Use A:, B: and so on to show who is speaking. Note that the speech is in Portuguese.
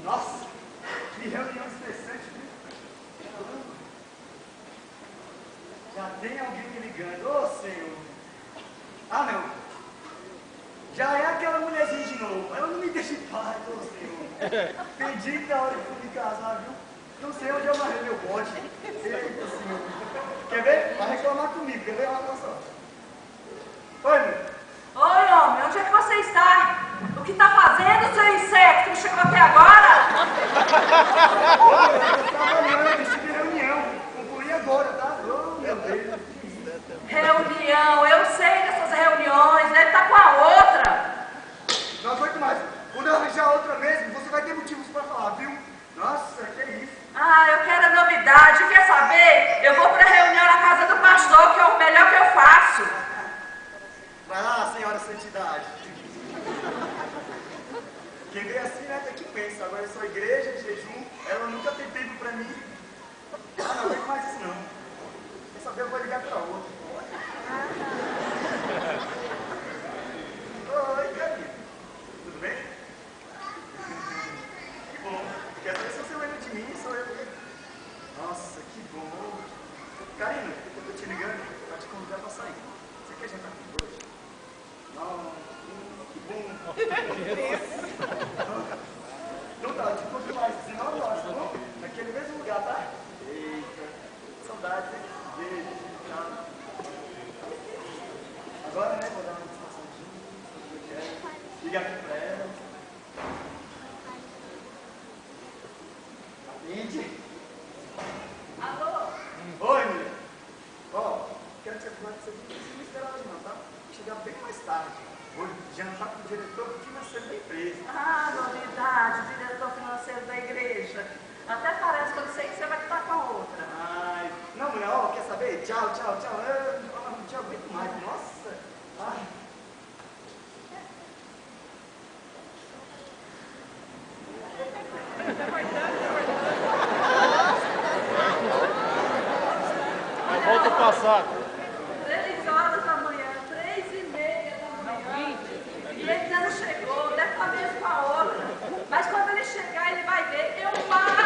A: Nossa, que reunião estressante, viu? Já tem alguém me ligando, ô Senhor. Ah, não. Já é aquela mulherzinha de novo. Ela não me deixa em paz, ô Senhor. Perdi na hora que fui me casar, viu? Não sei onde eu amarrei meu bote. Eita, Senhor. Quer ver? Vai reclamar comigo. Quer ver? Olha só. Oi, meu.
B: Oi, homem. Onde é que você está? O que está fazendo, seu inseto, que não chegou até agora?
A: Eu estava trabalhando, estive em reunião. Concluí agora, tá? Oh, meu Deus.
B: Reunião. Eu sei dessas reuniões. Deve estar com a outra.
A: Não aguento mais. Quando eu arranjar outra mesmo, você vai ter motivos para falar, viu? Nossa, que isso.
B: Ah, eu quero a novidade. Quer saber? Eu vou para a reunião na casa do pastor, que é o melhor que eu faço.
A: Vai lá, senhora santidade. Quem vê assim, né, tem que pensar. Agora eu sou igreja, jejum, ela nunca tem tempo pra mim. Ah, não aguento mais isso não. Quer saber, eu vou ligar pra outra. Oi, Karina. Tudo bem? Que bom. Quer saber se você lembra de mim? Sou eu. Nossa, que bom. Karina, eu tô te ligando pra te convidar pra sair. Você quer jantar comigo hoje? Não, que bom. Então tá, eu te conto mais 19 horas, tá bom? Naquele mesmo lugar, tá? Eita, saudade, hein? Beijo, tchau. Agora, né, vou dar uma satisfaçãozinha, se eu quero. Ligar aqui pra ela. Atende.
B: Alô?
A: Oi, mulher. Ó, quero te avisar que você não precisa me esperar hoje não, tá? Vou chegar bem mais tarde. Vou jantar com o diretor financeiro da empresa.
B: Ah, novidade. Diretor financeiro da igreja. Até parece que eu sei que você vai estar com a outra.
A: Ai, não, mulher, ó, quer saber? Tchau, tchau, tchau. Eu não te aguento mais, nossa. Ai.
C: Volta ao passado.
B: 3 horas da manhã, 3h30 da manhã. E ele ainda não chegou, deve estar mesmo com a outra. Mas quando ele chegar, ele vai ver. Eu paro.